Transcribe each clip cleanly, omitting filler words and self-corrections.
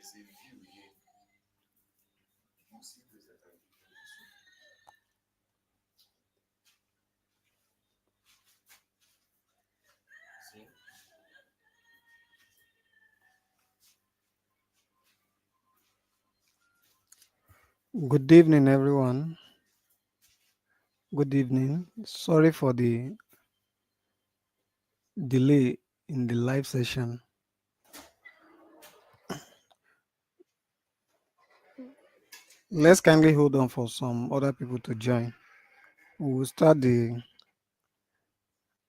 Good evening, everyone. Good evening. Sorry for the delay in the live session. Let's kindly hold on for some other people to join. We will start the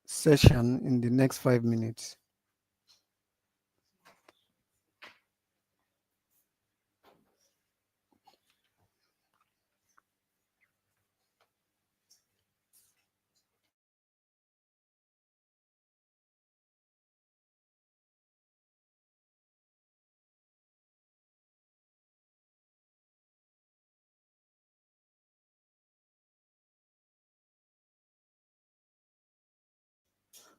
session in the next 5 minutes.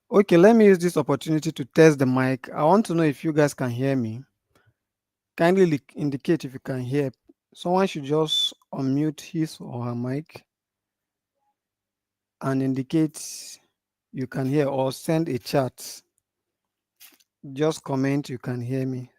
Okay, let me use this opportunity to test the mic. I want to know if you guys can hear me. Kindly indicate if you can hear. Someone should just unmute his or her mic and indicate you can hear, or send a chat. Just comment you can hear me.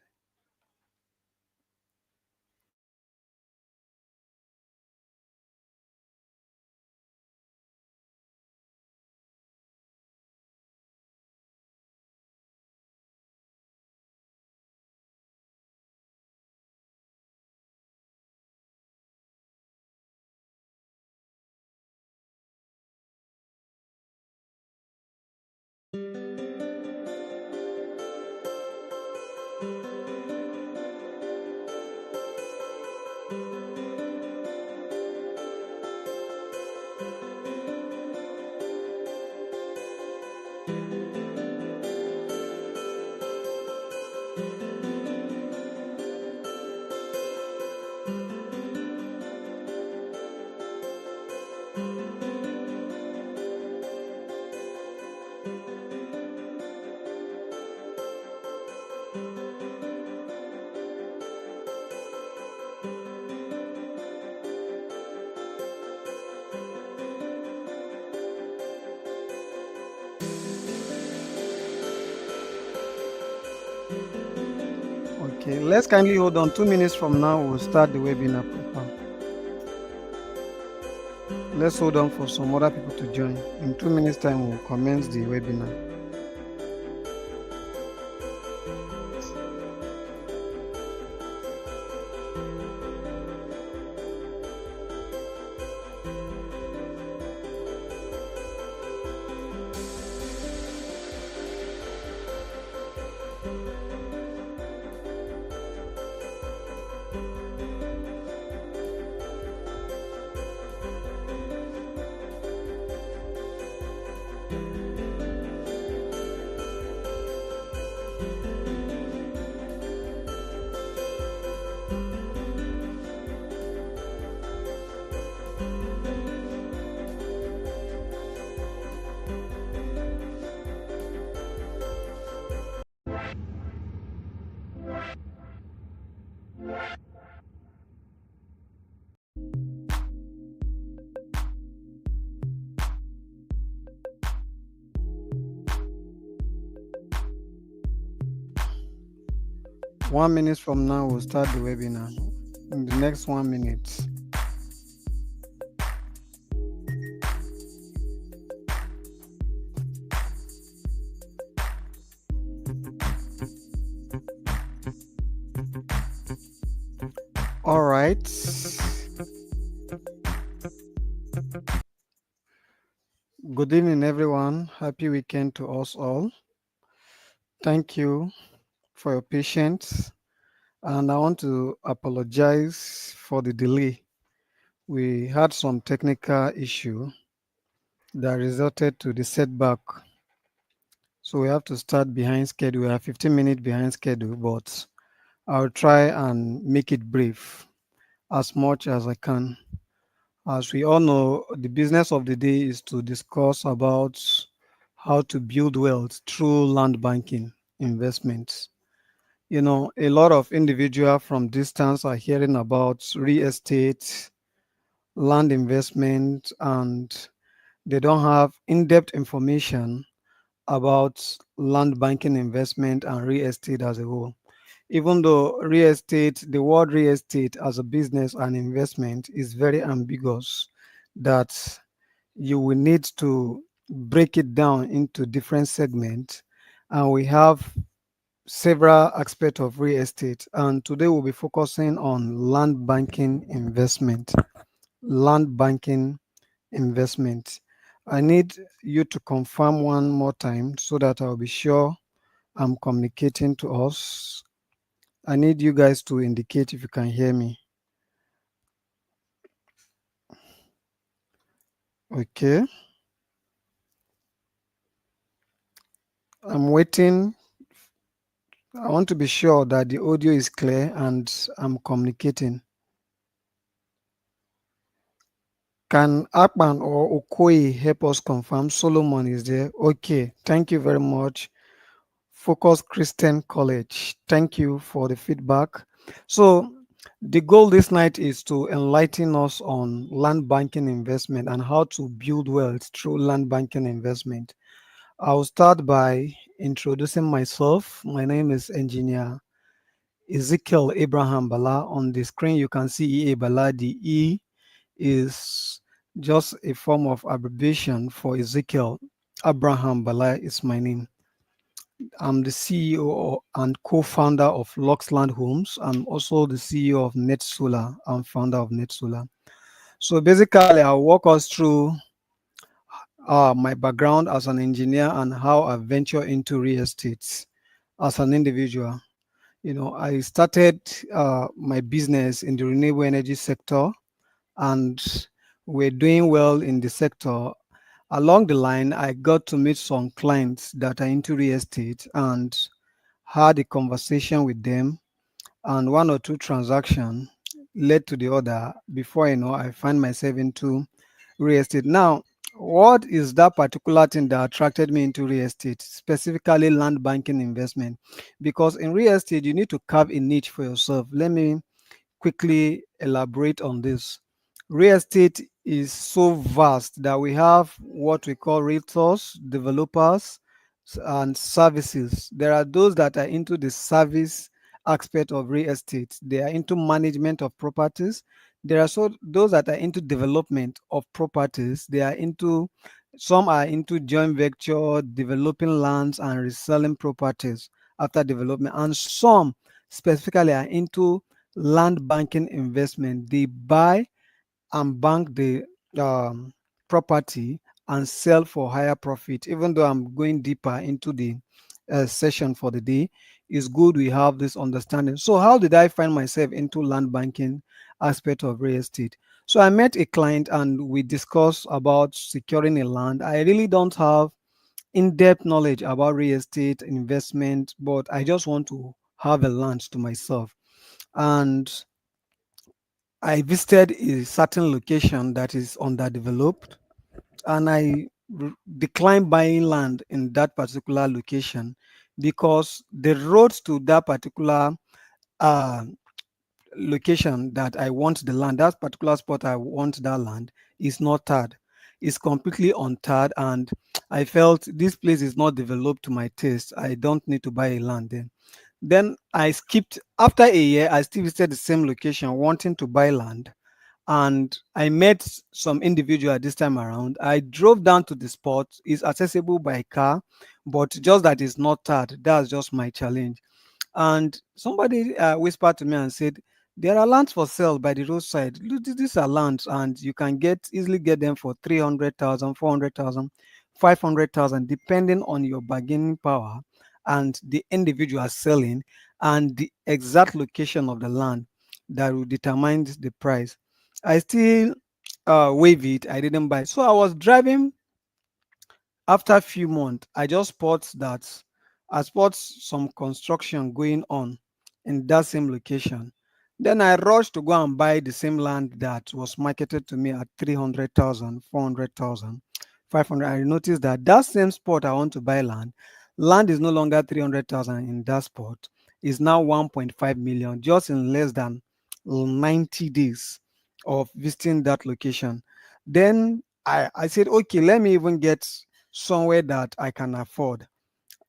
Okay, let's kindly hold on. 2 minutes from now, we'll start the webinar proper. Let's hold on for some other people to join. In 2 minutes' time, we'll commence the webinar. One minute from now, we'll start the webinar. In the next 1 minute. All right. Good evening, everyone. Happy weekend to us all. Thank you for your patience. And I want to apologize for the delay. We had some technical issue that resulted to the setback. So we have to start behind schedule. We are 15 minutes behind schedule, but I'll try and make it brief as much as I can. As we all know, the business of the day is to discuss about how to build wealth through land banking investments. A lot of individuals from distance are hearing about real estate, land investment, and they don't have in-depth information about land banking investment and real estate as a whole. Even though real estate, the word real estate as a business and investment is very ambiguous, that you will need to break it down into different segments. And we have several aspects of real estate. And today we'll be focusing on land banking investment. Land banking investment. I need you to confirm one more time so that I'll be sure I'm communicating to us. I need you guys to indicate if you can hear me. Okay. I'm waiting. I want to be sure that the audio is clear and I'm communicating. Can Akpan or Okoye help us confirm Solomon is there? Okay. Thank you very much. Focus Christian College. Thank you for the feedback. So, the goal this night is to enlighten us on land banking investment and how to build wealth through land banking investment. I'll start by introducing myself. My name is Engineer Ezekiel Abraham Bala. On the screen, you can see EA Bala. The E is just a form of abbreviation for Ezekiel. Abraham Bala is my name. I'm the CEO and co-founder of Luxland Homes. I'm also the CEO of Net Solar and founder of Net Solar. So basically, I'll walk us through my background as an engineer and how I venture into real estate as an individual. I started my business in the renewable energy sector, and we're doing well in the sector. Along the line, I got to meet some clients that are into real estate and had a conversation with them, and one or two transactions led to the other. Before I find myself into real estate. Now, what is that particular thing that attracted me into real estate, specifically land banking investment? Because in real estate, you need to carve a niche for yourself. Let me quickly elaborate on this. Real estate is so vast that we have what we call realtors, developers, and services. There are those that are into the service aspect of real estate, they are into management of properties. There are those that are into development of properties, they are into some are into joint venture, developing lands and reselling properties after development, and some specifically are into land banking investment. They buy and bank the um, property and sell for higher profit. Even though I'm going deeper into the session for the day, it's good we have this understanding. So, how did I find myself into land banking aspect of real estate? So, I met a client and we discussed about securing a land. I really don't have in-depth knowledge about real estate investment, but I just want to have a land to myself. And I visited a certain location that is underdeveloped, and declined buying land in that particular location because the roads to that particular uh, location that I want the land, that particular spot I want that land, is not tarred. It's completely untarred, and I felt this place is not developed to my taste. I don't need to buy a land then. Then I skipped. After a year, I still visited the same location wanting to buy land, and I met some individual this time around. I drove down to the spot. It's accessible by car, but just that it's not tarred. That's just my challenge. And somebody whispered to me and said, "There are lands for sale by the roadside. Look, these are lands, and you can easily get them for 300,000, 400,000, 500,000, depending on your bargaining power and the individual selling and the exact location of the land that will determine the price." I still waive it. I didn't buy. So I was driving. After a few months, I just spot some construction going on in that same location. Then I rushed to go and buy the same land that was marketed to me at 300,000, 400,000, 500. I noticed that that same spot I want to buy land is no longer 300,000 in that spot. is now 1.5 million just in less than 90 days of visiting that location. Then I said, okay, let me even get somewhere that I can afford.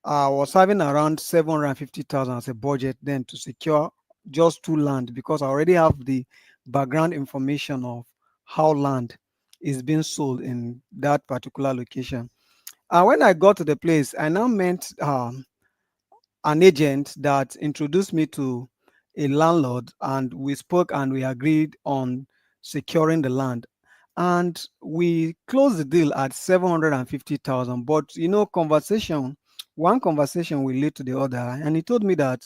I was having around 750,000 as a budget then to secure just two land because I already have the background information of how land is being sold in that particular location. And when I got to the place, I now met an agent that introduced me to a landlord, and we spoke and we agreed on securing the land. And we closed the deal at 750,000. But one conversation will lead to the other. And he told me that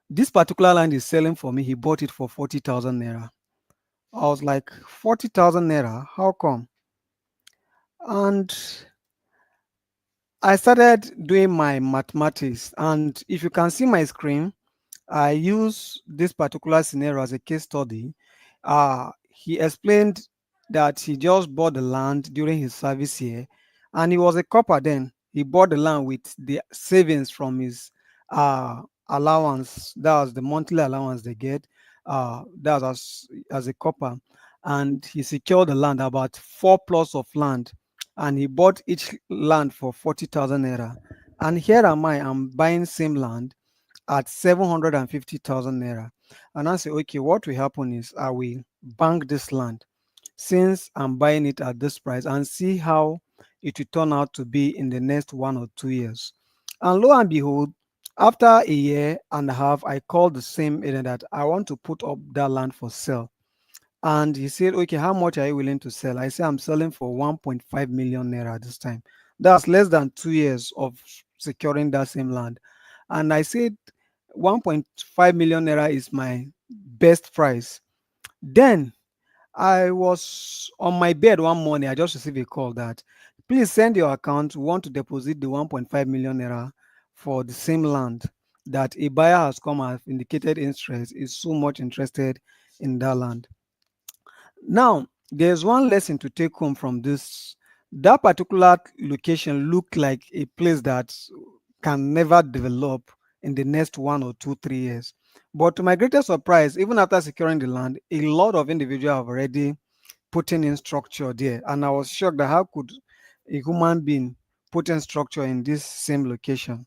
this particular land is selling for me. He bought it for 40,000 naira. I was like, 40,000 naira? How come? And I started doing my mathematics. And if you can see my screen, I use this particular scenario as a case study. He explained that he just bought the land during his service here, and he was a copper then. He bought the land with the savings from his uh, allowance. That was the monthly allowance they get. That was as a copper, and he secured the land, about 4 plots of land, and he bought each land for 40,000 naira. And here am I, I'm buying same land at 750,000 naira. And I say, okay, what will happen is I will bank this land since I'm buying it at this price and see how it will turn out to be in the next 1 or 2 years. And lo and behold, after a year and a half, I called the same agent that I want to put up that land for sale. And he said, okay, how much are you willing to sell? I say, I'm selling for 1.5 million naira this time. That's less than 2 years of securing that same land. And I said, 1.5 million naira is my best price. Then I was on my bed one morning. I just received a call that please send your account. We want to deposit the 1.5 million naira for the same land that a buyer has come and indicated interest, is so much interested in that land. Now, there's one lesson to take home from this. That particular location looked like a place that can never develop in the next 1 or 2, 3 years. But to my greatest surprise, even after securing the land, a lot of individuals have already put in structure there. And I was shocked that how could a human being put in structure in this same location?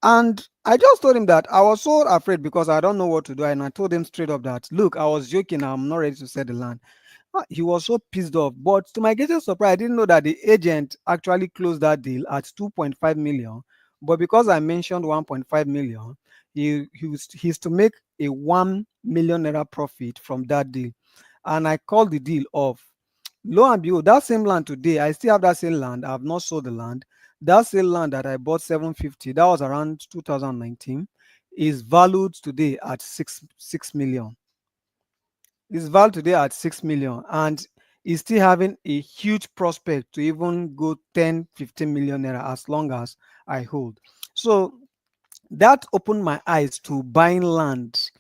And I just told him that I was so afraid because I don't know what to do. And I told him straight up that, look, I was joking. I'm not ready to sell the land. He was so pissed off. But to my greatest surprise, I didn't know that the agent actually closed that deal at 2.5 million. But because I mentioned 1.5 million, he's to make a 1 million naira profit from that deal. And I called the deal off. Lo and behold, that same land today, I still have that same land. I have not sold the land. That same land that I bought 750, that was around 2019, is valued today at 6 million. It's valued today at 6 million, and is still having a huge prospect to even go 10, 15 million naira as long as I hold. So that opened my eyes to buying land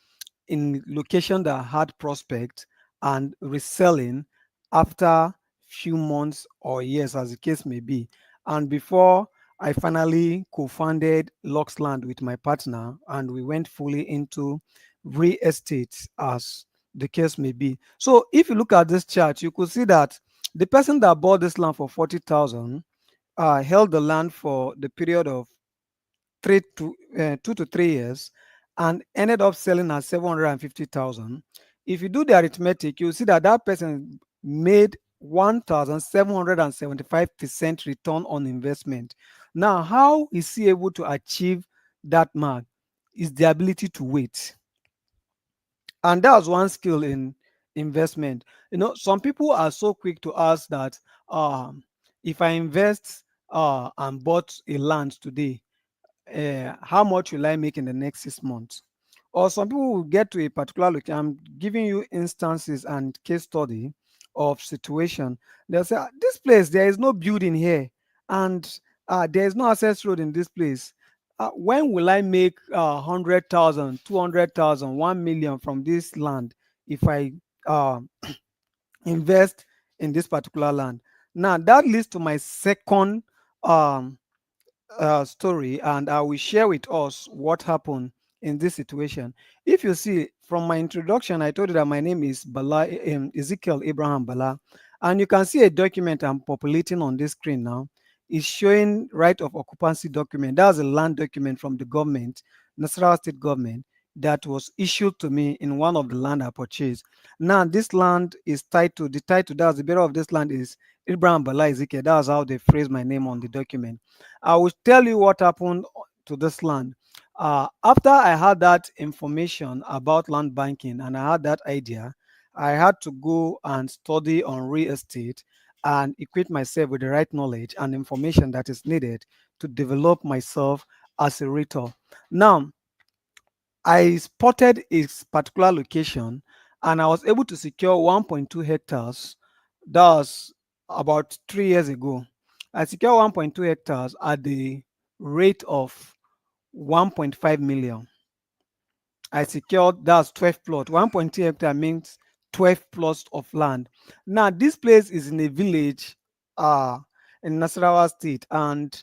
in location that had prospect and reselling after few months or years as the case may be. And before I finally co-founded Luxland with my partner, and we went fully into real estate as the case may be. So if you look at this chart, you could see that the person that bought this land for 40,000 held the land for the period of 2 to 3 years and ended up selling at 750,000. If you do the arithmetic, you see that that person made 1,775% return on investment. Now, how is he able to achieve that mark? Is the ability to wait. And that's one skill in investment. Some people are so quick to ask that if I invest and bought a land today, how much will I make in the next 6 months? Or some people will get to a particular location. I'm giving you instances and case study of situation. They'll say, this place, there is no building here, and there is no access road in this place. When will I make 100,000, 200,000, 1 million from this land if I uh, invest in this particular land? Now, that leads to my second story, and I will share with us what happened in this situation. If you see from my introduction, I told you that my name is Bala, Ezekiel Abraham Bala, and you can see a document I'm populating on this screen now. It's showing right of occupancy document. That's a land document from the government, Nasarawa state government, that was issued to me in one of the land I purchased. Now this land is titled, the title, that's the bearer of this land is Abraham Bala Ezekiel. That's how they phrase my name on the document. I will tell you what happened to this land. After I had that information about land banking and I had that idea, I had to go and study on real estate and equip myself with the right knowledge and information that is needed to develop myself as a realtor. Now, I spotted a particular location and I was able to secure 1.2 hectares. That was about 3 years ago. I secured 1.2 hectares at the rate of 1.5 million. I secured that's 12 plot. 1.2 hectare means 12 plots of land. Now, this place is in a village uh, in Nasarawa State, and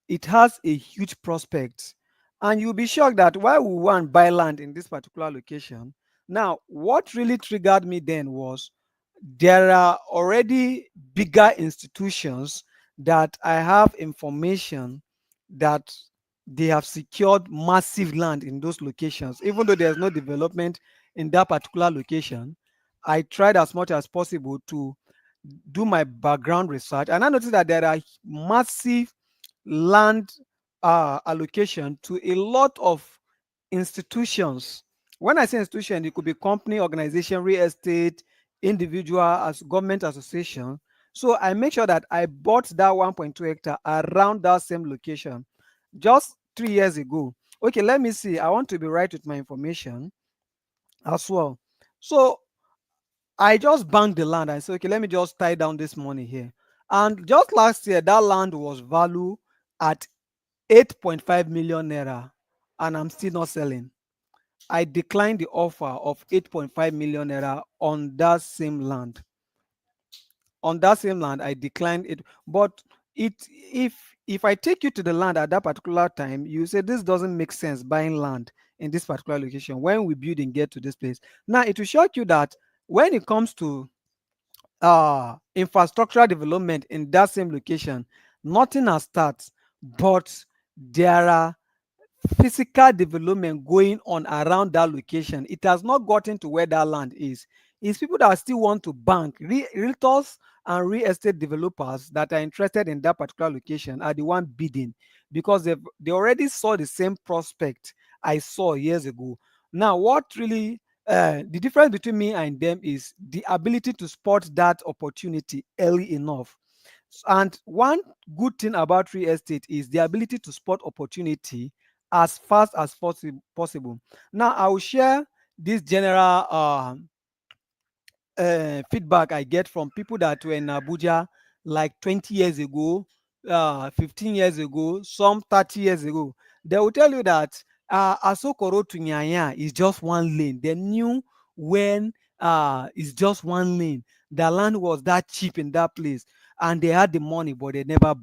it has a huge prospect. And you'll be shocked that why we want buy land in this particular location. Now, what really triggered me then was there are already bigger institutions that I have information that they have secured massive land in those locations. Even though there's no development in that particular location, I tried as much as possible to do my background research, and I noticed that there are massive land allocation to a lot of institutions. When I say institution, it could be company, organization, real estate, individual, as government association. So I make sure that I bought that 1.2 hectare around that same location just 3 years ago. Okay, let me see. I want to be right with my information as well. So I just banked the land. I said, okay, let me just tie down this money here. And just last year, that land was valued at 8.5 million naira, and I'm still not selling. I declined the offer of 8.5 million naira on that same land. On that same land, I declined it. But it if I take you to the land at that particular time, you say this doesn't make sense buying land in this particular location when we build and get to this place. Now it will shock you that when it comes to infrastructural development in that same location, nothing has started, but there are physical development going on around that location. It has not gotten to where that land is. It's people that still want to bank. Realtors and real estate developers that are interested in that particular location are the one bidding because they already saw the same prospect I saw years ago. Now, what really the difference between me and them is the ability to spot that opportunity early enough. And one good thing about real estate is the ability to spot opportunity as fast as possible. Now, I will share this general feedback I get from people that were in Abuja like 20 years ago, 15 years ago, some 30 years ago. They will tell you that Asokoro to Nyanya is just one lane. They knew when it's just one lane. The land was that cheap in that place, and they had the money, but they never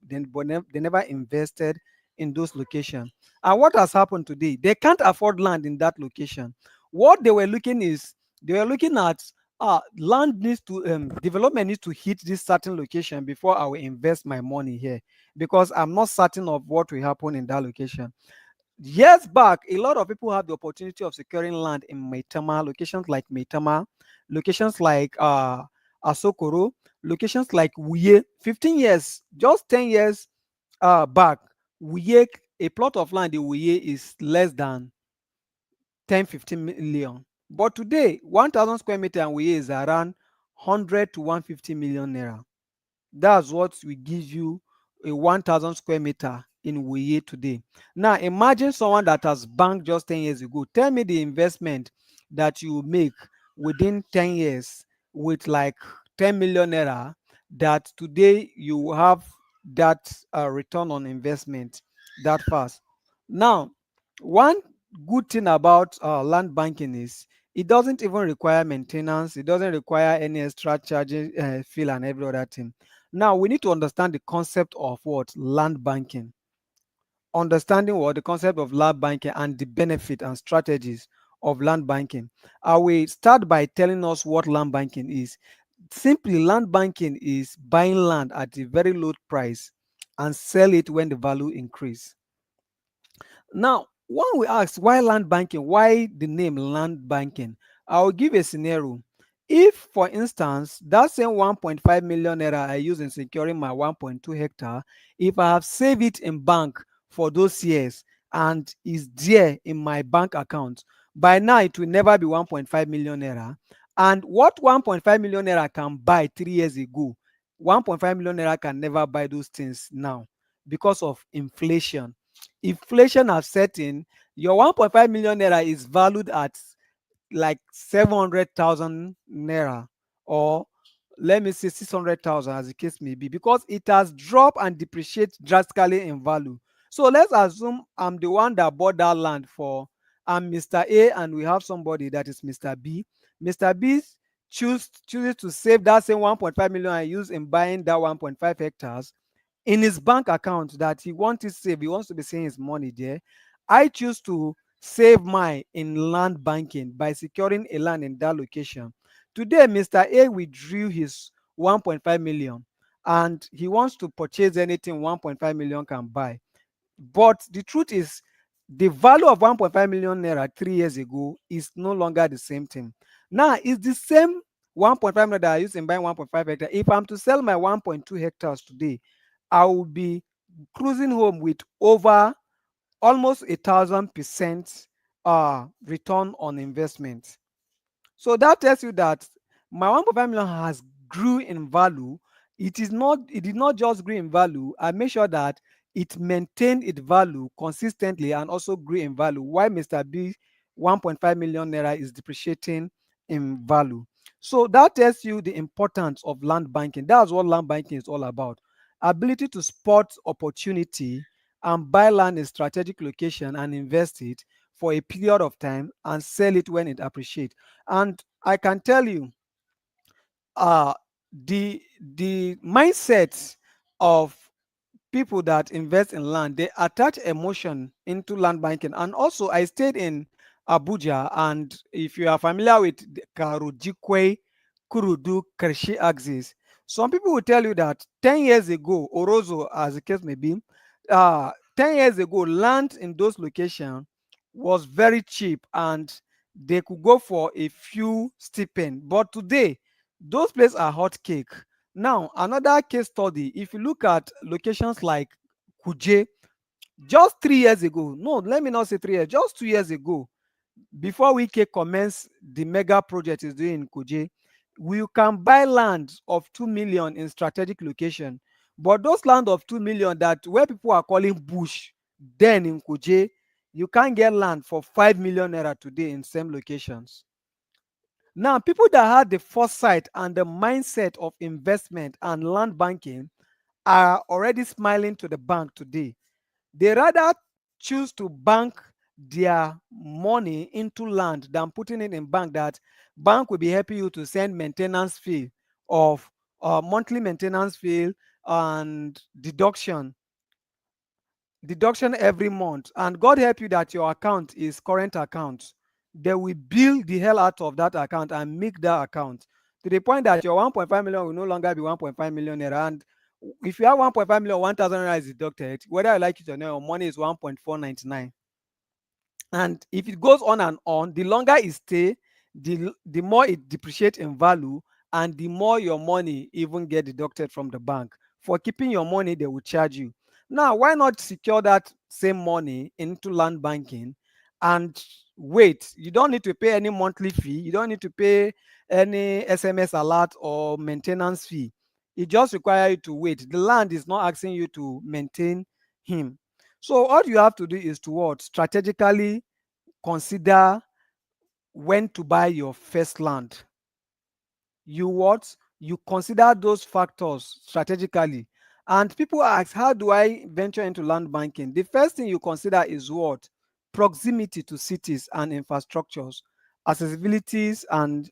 they never invested in those locations. And what has happened today? They can't afford land in that location. What they were looking is they were looking at land needs to development needs to hit this certain location before I will invest my money here because I'm not certain of what will happen in that location. Years back, a lot of people have the opportunity of securing land in Maitama, locations like Maitama, locations like Asokoro, locations like Wuye. 15 years, just 10 years back, Wuye, a plot of land in Wuye is less than 10, 15 million. But today, 1,000 square meter and we is around 100 to 150 million naira. That's what we give you a 1,000 square meter in Wuye today. Now, imagine someone that has banked just 10 years ago. Tell me the investment that you make within 10 years with like 10 million naira that today you have that return on investment that fast. Now, one good thing about land banking is it doesn't even require maintenance. It doesn't require any extra charges, fee, and every other thing. Now we need to understand the concept of what land banking. understanding what the concept of land banking and the benefit and strategies of land banking. I will start by telling us what land banking is. Simply, land banking is buying land at a very low price and sell it when the value increase. Now, one we ask why land banking, why the name land banking? I'll give a scenario. If, for instance, that same 1.5 million naira I use in securing my 1.2 hectare, if I have saved it in bank for those years and is there in my bank account, by now it will never be 1.5 million naira. And what 1.5 million naira can buy 3 years ago, 1.5 million naira can never buy those things now because of inflation. Inflation has set in. Your 1.5 million naira is valued at like 700,000 naira, or let me say 600,000 as the case may be, because it has dropped and depreciated drastically in value. So let's assume I'm the one that bought that land for, I'm Mr. A and we have somebody that is Mr. B. Mr. B chooses to save that same 1.5 million I use in buying that 1.5 hectares in his bank account that he wants to save. He wants to be saving his money there. I choose to save mine in land banking by securing a land in that location. Today, Mr. A withdrew his 1.5 million and he wants to purchase anything 1.5 million can buy. But the truth is, the value of 1.5 million naira 3 years ago is no longer the same thing. Now, it's the same 1.5 million that I used in buying 1.5 hectares. If I'm to sell my 1.2 hectares today, I will be cruising home with over almost 1,000% return on investment. So that tells you that my 1.5 million has grew in value. It did not just grow in value. I make sure that it maintained its value consistently and also grew in value. While Mr. B 1.5 million naira is depreciating in value. So that tells you the importance of land banking. That's what land banking is all about. Ability to spot opportunity and buy land in strategic location and invest it for a period of time and sell it when it appreciates. And I can tell you, uh, the mindset of people that invest in land, they attach emotion into land banking. And also, I stayed in Abuja, and if you are familiar with the Karujikwe Kurudu Kershi axis, some people will tell you that 10 years ago, Orozo, as the case may be, 10 years ago, land in those locations was very cheap and they could go for a few stipend. But today, those places are hot cake. Now, another case study, if you look at locations like Kuje, just 3 years ago, no, let me not say 3 years, just 2 years ago, before Wike commenced the mega project is doing in Kuje, we can buy land of 2 million in strategic location. But those land of 2 million that where people are calling bush, then in Kuje, you can't get land for 5 million naira today in same locations. Now, people that had the foresight and the mindset of investment and land banking are already smiling to the bank today. They rather choose to bank their money into land than putting it in bank, that bank will be helping you to send maintenance fee of monthly maintenance fee and deduction every month, and God help you that your account is current account. They will build the hell out of that account and make that account to the point that your 1.5 million will no longer be 1.5 million naira. And if you have 1.5 million, 1,000 naira is deducted, whether you like it or not, your money is 1.499. And if it goes on and on, the longer it stay, the more it depreciates in value, and the more your money even get deducted from the bank. For keeping your money, they will charge you. Now, why not secure that same money into land banking and wait? You don't need to pay any monthly fee. You don't need to pay any SMS alert or maintenance fee. It just requires you to wait. The land is not asking you to maintain him. So all you have to do is to what? Strategically consider when to buy your first land. You what? You consider those factors strategically. And people ask, how do I venture into land banking? The first thing you consider is what? Proximity to cities and infrastructures, accessibilities and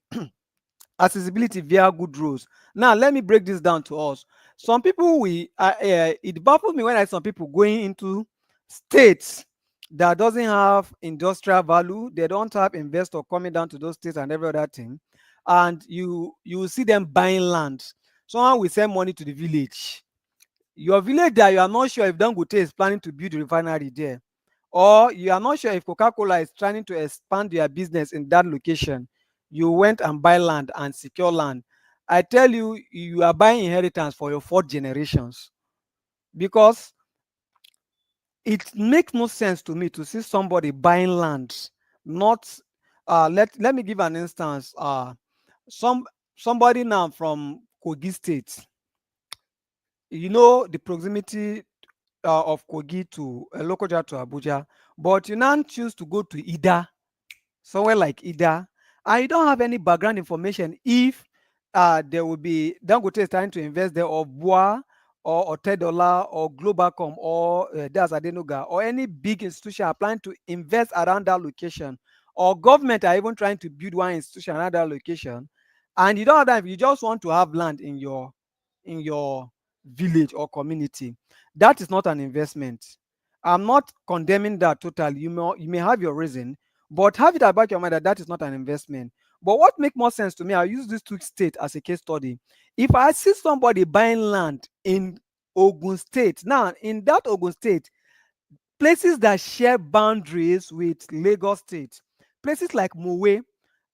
accessibility via good roads. Now, let me break this down to us. Some people, it baffles me when I see some people going into states that doesn't have industrial value, they don't have investor coming down to those states and every other thing, and you will see them buying land. Someone will send money to the village. Your village there, you are not sure if Dangote is planning to build a refinery there, or you are not sure if Coca-Cola is trying to expand their business in that location. You went and buy land and secure land. I tell you, you are buying inheritance for your fourth generations, because it makes no sense to me to see somebody buying land. Not let me give an instance. Some somebody now from Kogi State, the proximity of Kogi to Lokoja to Abuja, but you now choose to go to Ida, somewhere like Ida, and you don't have any background information if there will be Dangote is trying to invest there, or Bua, or Otedola, or Globalcom, or Das Adenoga, or any big institution are planning to invest around that location, or government are even trying to build one institution around that location, and you don't have that. You just want to have land in your village or community. That is not an investment. I'm not condemning that totally. You may have your reason, but have it about your mind that that is not an investment. But what makes more sense to me, I'll use these two states as a case study. If I see somebody buying land in Ogun State, now in that Ogun State, places that share boundaries with Lagos State, places like Mowe,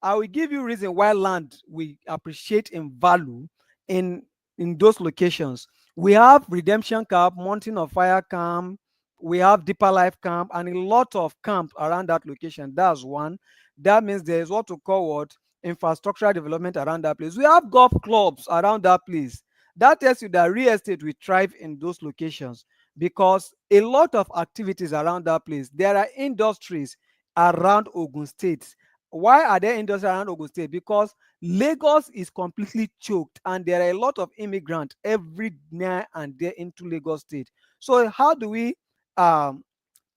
I will give you reason why land we appreciate in value in those locations. We have Redemption Camp, Mountain of Fire Camp, we have Deeper Life Camp, and a lot of camps around that location. That's one. That means there is what to call what infrastructural development around that place. We have golf clubs around that place. That tells you that real estate will thrive in those locations, because a lot of activities around that place. There are industries around Ogun State. Why are there industries around Ogun State? Because Lagos is completely choked, and there are a lot of immigrants every now and there into Lagos State. So how do we um,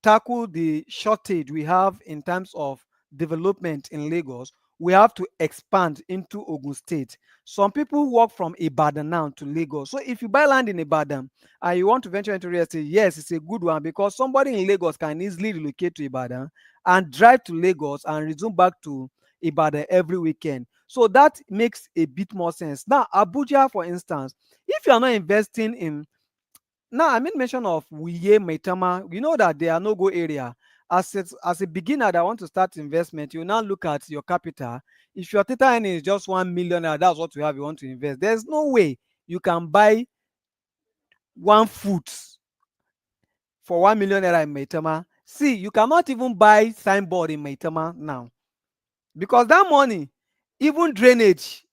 tackle the shortage we have in terms of development in Lagos? We have to expand into Ogun State. Some people walk from Ibadan now to Lagos. So if you buy land in Ibadan and you want to venture into real estate, yes, it's a good one, because somebody in Lagos can easily relocate to Ibadan and drive to Lagos and resume back to Ibadan every weekend. So that makes a bit more sense. Now, Abuja, for instance, if you are not investing in, now I made mention of Wuye, Maitama. You know that they are no-go area. As a beginner that want to start investment, you now look at your capital. If your total earning is just 1 million, that's what you have. You want to invest. There's no way you can buy 1 foot for 1 million naira in Maitama. See, you cannot even buy signboard in Maitama now, because that money, even drainage,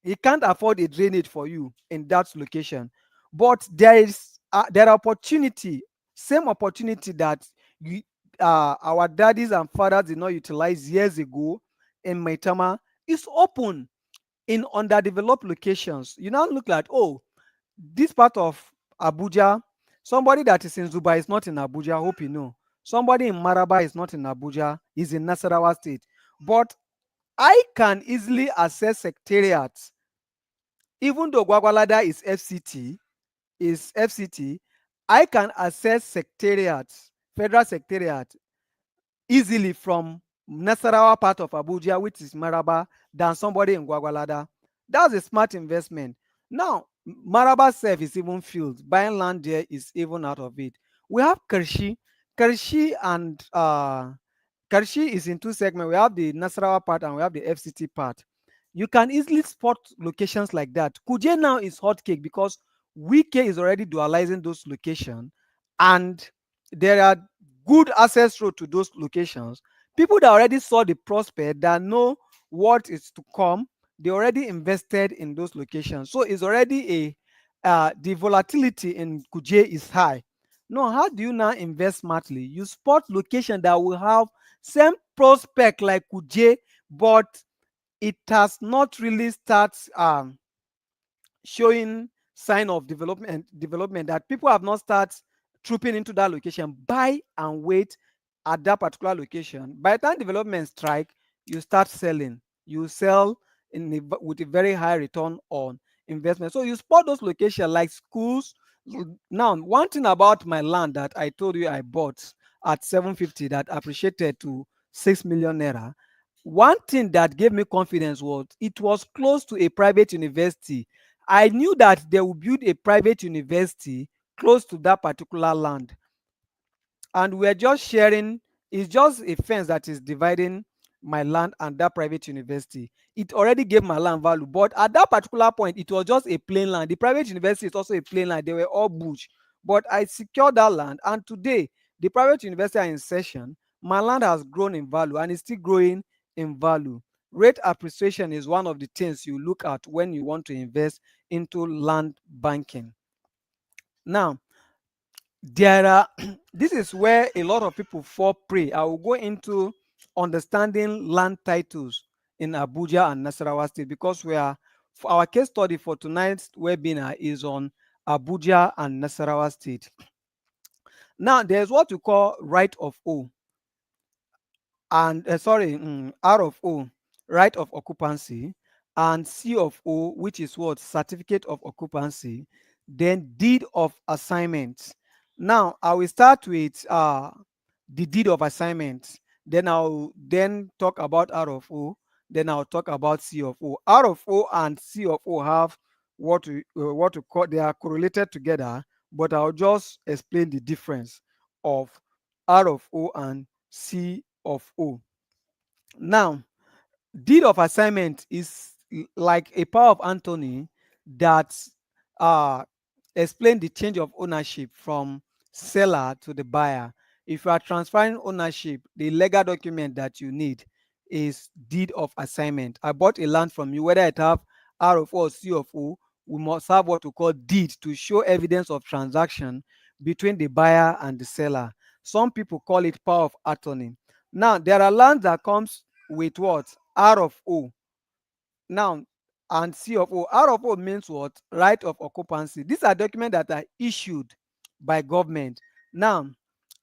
he can't afford a drainage for you in that location. But there are opportunity, same opportunity that you, our daddies and fathers did not utilize years ago in Maitama, is open in underdeveloped locations. You now look like, oh, this part of Abuja, somebody that is in Zuba is not in Abuja. I hope you know. Somebody in Maraba is not in Abuja, is in Nasarawa State. But I can easily access secretariats. Even though Gwagwalada is FCT, I can access secretariats, federal secretariat, easily from Nasarawa part of Abuja, which is Maraba, than somebody in Gwagwalada. That's a smart investment. Now, Maraba self is even filled. Buying land there is even out of it. We have Kershi. Kershi is in two segments. We have the Nasarawa part and we have the FCT part. You can easily spot locations like that. Kuje now is hotcake because Wike is already dualizing those locations, and there are good access road to those locations. People that already saw the prospect, that know what is to come, they already invested in those locations. So it's already the volatility in Kuje is high. Now, how do you now invest smartly? You spot location that will have same prospect like Kuje, but it has not really started showing sign of development, that people have not started trooping into that location. Buy and wait at that particular location. By the time development strike, you start selling. You sell with a very high return on investment. So you spot those locations like schools, Now, one thing about my land that I told you I bought at 750 that appreciated to 6 million naira. One thing that gave me confidence was it was close to a private university. I knew that they would build a private university close to that particular land, and we're just sharing. It's just a fence that is dividing my land and that private university. It already gave my land value, but at that particular point it was just a plain land. The private university is also a plain land, they were all bush, but I secured that land, and today the private university are in session. My land has grown in value and is still growing in value. Rate appreciation is one of the things you look at when you want to invest into land banking. Now, there are this is where a lot of people fall prey. I will go into understanding land titles in Abuja and Nasarawa state, because we are, for our case study for tonight's webinar is on Abuja and Nasarawa state. Now, there's what we call right of O and R of O, right of occupancy, and C of O, which is what, certificate of occupancy, then deed of assignment. Now I will start with the deed of assignment, then I'll then talk about R of O, then I'll talk about C of O. R of O and C of O have what to call, they are correlated together, but I'll just explain the difference of R of O and C of O. Now, deed of assignment is like a power of attorney that uh, explain the change of ownership from seller to the buyer. If you are transferring ownership, the legal document that you need is deed of assignment. I bought a land from you, whether it have R of O or C of O, we must have what we call deed to show evidence of transaction between the buyer and the seller. Some people call it power of attorney. Now, there are lands that comes with what? R of O. Now, and C of O. R of O means what? Right of occupancy. These are documents that are issued by government. Now,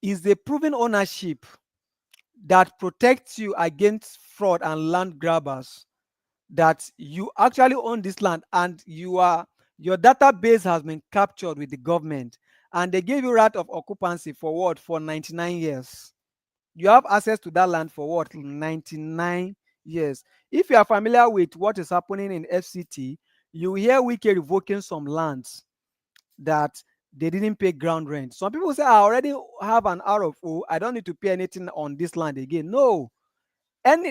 is the proven ownership that protects you against fraud and land grabbers, that you actually own this land and your database has been captured with the government, and they give you right of occupancy for what? For 99 years. You have access to that land for what? 99 years. If you are familiar with what is happening in FCT, you hear Wike revoking some lands that they didn't pay ground rent. Some people say, I already have an R of O, I don't need to pay anything on this land again. No,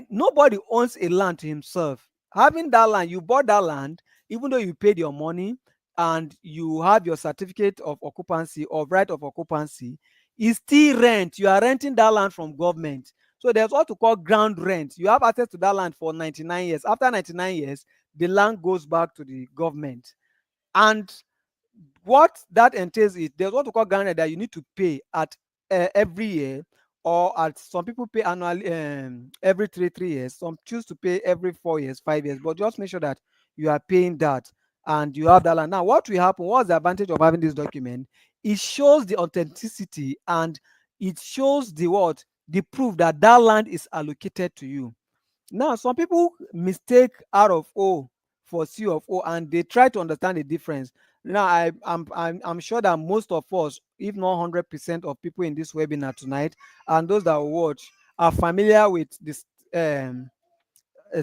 nobody owns a land to himself. Having that land, you bought that land, even though you paid your money and you have your certificate of occupancy or right of occupancy, is still rent. You are renting that land from government. So there's what to call ground rent. You have access to that land for 99 years. After 99 years, the land goes back to the government. And what that entails is there's what we call ground rent that you need to pay at every year, or at some people pay annually, every 3 years. Some choose to pay every 4 years, 5 years, but just make sure that you are paying that and you have that land. Now, what will happen? What's the advantage of having this document? It shows the authenticity and it shows the what? The proof that that land is allocated to you. Now, some people mistake R of O for C of O and they try to understand the difference. Now, I'm sure that most of us, if not 100% of people in this webinar tonight, and those that will watch, are familiar with this a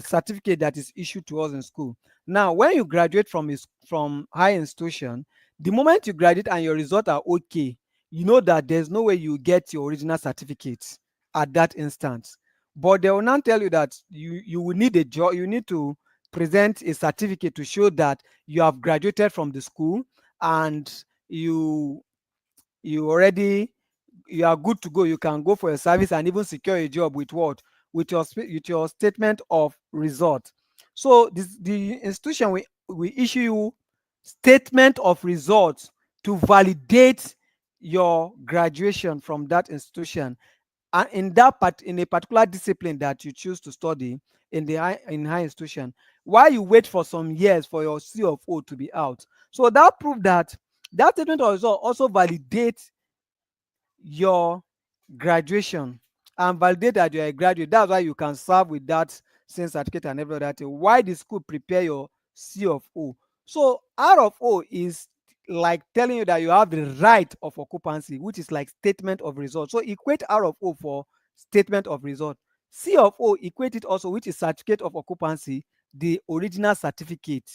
certificate that is issued to us in school. Now, when you graduate from high institution, the moment you graduate and your results are okay, you know that there's no way you get your original certificate at that instance. But they will not tell you that you will need a job. You need to present a certificate to show that you have graduated from the school and you already, you are good to go. You can go for a service and even secure a job with what? With your statement of result. So the institution we issue you statement of results to validate your graduation from that institution, and in a particular discipline that you choose to study in high institution, while you wait for some years for your C of O to be out. So that prove that that statement of result also validates your graduation and validate that you're a graduate. That's why you can serve with that same certificate and every other thing. Why the school prepare your C of O? So R of O is like telling you that you have the right of occupancy, which is like statement of result. So equate R of O for statement of result. C of O, equate it also, which is certificate of occupancy, the original certificate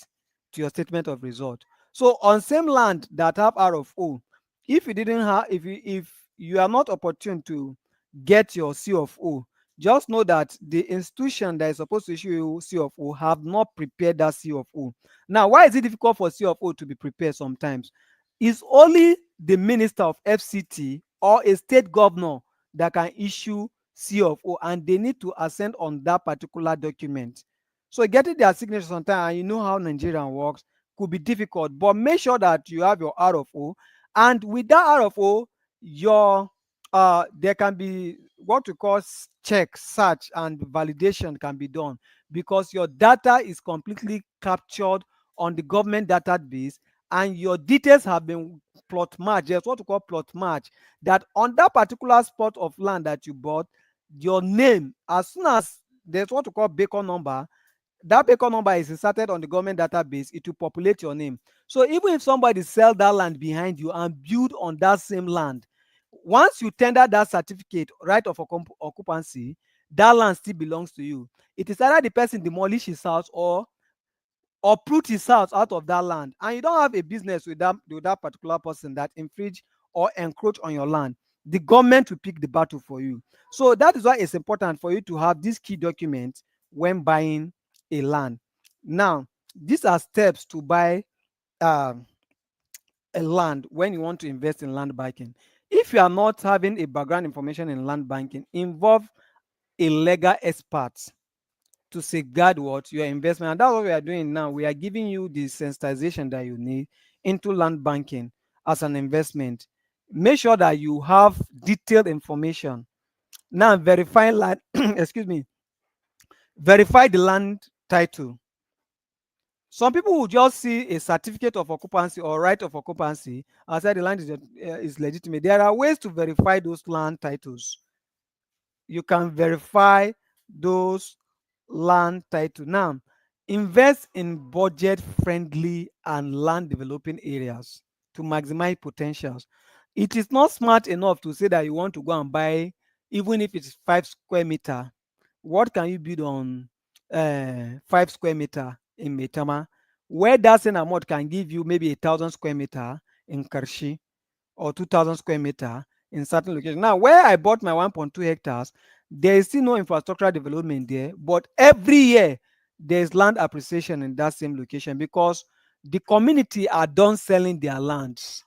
to your statement of result. So on same land that have R of O, if you didn't have, if you are not opportune to get your C of O, just know that the institution that is supposed to issue you C of O have not prepared that C of O. Now, why is it difficult for C of O to be prepared sometimes? It's only the minister of FCT or a state governor that can issue C of O, and they need to assent on that particular document. So getting their signature sometimes, and you know how Nigerian works, could be difficult. But make sure that you have your R of O, and with that R of O, your there can be what we call check, search, and validation can be done, because your data is completely captured on the government database, and your details have been plot match. There's what we call plot match, that on that particular spot of land that you bought, your name, as soon as there's what we call beacon number, that beacon number is inserted on the government database, it will populate your name. So even if somebody sell that land behind you and build on that same land, once you tender that certificate, right of occupancy, that land still belongs to you. It is either the person demolish his house or uproot his house out of that land, and you don't have a business with that particular person that infringe or encroach on your land. The government will pick the battle for you. So that is why it's important for you to have this key document when buying a land. Now, these are steps to buy um, a land when you want to invest in land banking. If you are not having a background information in land banking, involve a legal expert to safeguard what your investment. And that's what we are doing now. We are giving you the sensitization that you need into land banking as an investment. Make sure that you have detailed information. Now verify land, excuse me, verify the land title. Some people will just see a certificate of occupancy or right of occupancy and say the land is legitimate. There are ways to verify those land titles. You can verify those land title. Now, invest in budget friendly and land developing areas to maximize potentials. It is not smart enough to say that you want to go and buy, even if it's 5 square meter. What can you build on 5 square meter in Metama, where that same amount can give you maybe 1,000 square meter in Karshi, or 2,000 square meter in certain locations. Now, where I bought my 1.2 hectares, there is still no infrastructural development there, but every year there's land appreciation in that same location, because the community are done selling their lands,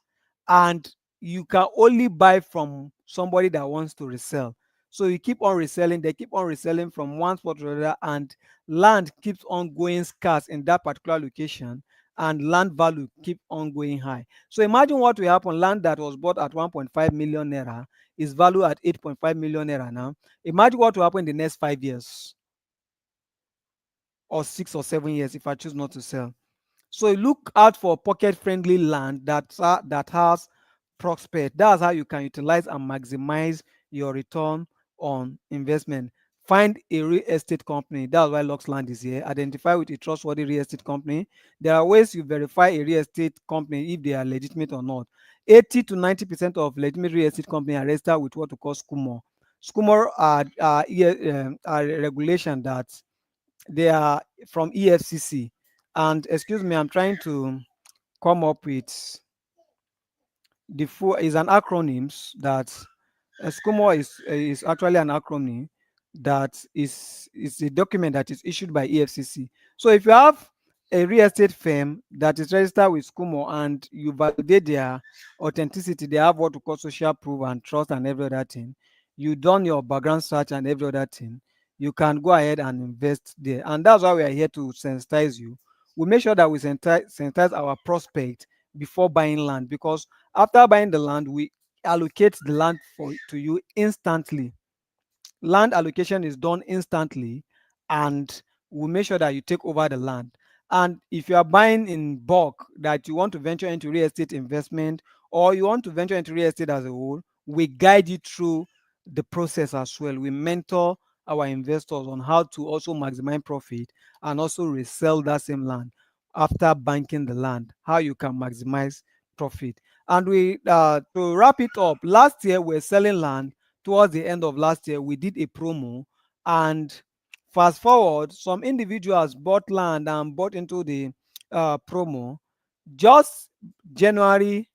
and you can only buy from somebody that wants to resell. So you keep on reselling, they keep on reselling from one spot to another, and land keeps on going scarce in that particular location, and land value keep on going high. So imagine what will happen. Land that was bought at 1.5 million naira is valued at 8.5 million naira now. Imagine what will happen in the next 5 years, or 6 or 7 years, if I choose not to sell. So look out for pocket-friendly land that has prospect. That's how you can utilize and maximize your return on investment. Find a real estate company. That's why Luxland is here. Identify with a trustworthy real estate company. There are ways you verify a real estate company if they are legitimate or not. 80 to 90% of legitimate real estate companies are registered with what we call SCUMO. SCUMO are a regulation that they are from EFCC. And excuse me, I'm trying to come up with the full is an acronyms that SCOMO is actually an acronym that is a document that is issued by EFCC. So if you have a real estate firm that is registered with SCOMO and you validate their authenticity, they have what we call social proof and trust and every other thing. You done your background search and every other thing. You can go ahead and invest there, and that's why we are here to sensitize you. We make sure that we sensitize our prospect before buying land, because after buying the land, we allocate the land to you instantly. Land allocation is done instantly, and we make sure that you take over the land. And if you are buying in bulk, that you want to venture into real estate investment, or you want to venture into real estate as a whole, we guide you through the process as well. We mentor our investors on how to also maximize profit and also resell that same land after banking the land, how you can maximize profit. And we to wrap it up, last year we're selling land. Towards the end of last year, we did a promo, and fast forward, some individuals bought land and bought into the promo. Just January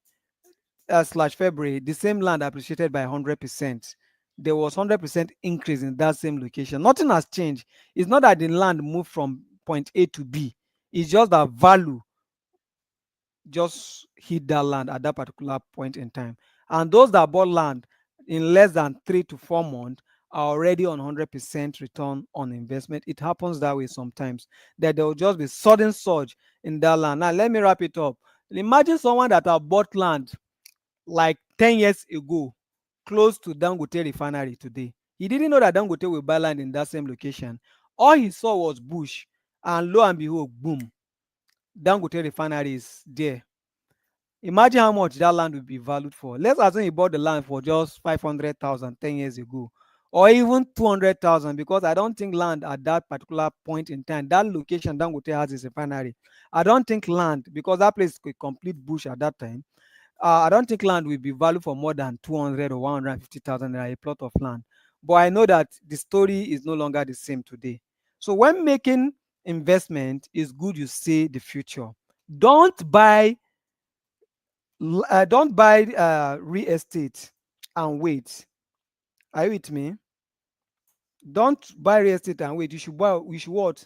slash February, the same land appreciated by 100%. There was 100% increase in that same location. Nothing has changed. It's not that the land moved from point A to B. It's just that value just hit that land at that particular point in time. And those that bought land in less than 3 to 4 months are already on 100% return on investment. It happens that way sometimes, that there will just be sudden surge in that land. Now, let me wrap it up. Imagine someone that have bought land like 10 years ago, close to Dangote refinery today. He didn't know that Dangote will buy land in that same location. All he saw was bush, and lo and behold, boom, Dangote refinery is there. Imagine how much that land will be valued for. Let's assume he bought the land for just 500,000 10 years ago, or even 200,000, because I don't think land at that particular point in time, that location Dangote has his refinery. I don't think land, because that place is a complete bush at that time. I don't think land will be valued for more than 200 or 150,000 naira a plot of land. But I know that the story is no longer the same today. So when making investment, it's good you see the future. Don't buy real estate and wait. Are you with me? Don't buy real estate and wait. You should what?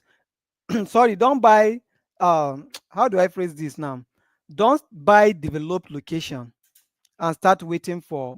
Sorry, don't buy how do I phrase this now? Don't buy developed location and start waiting for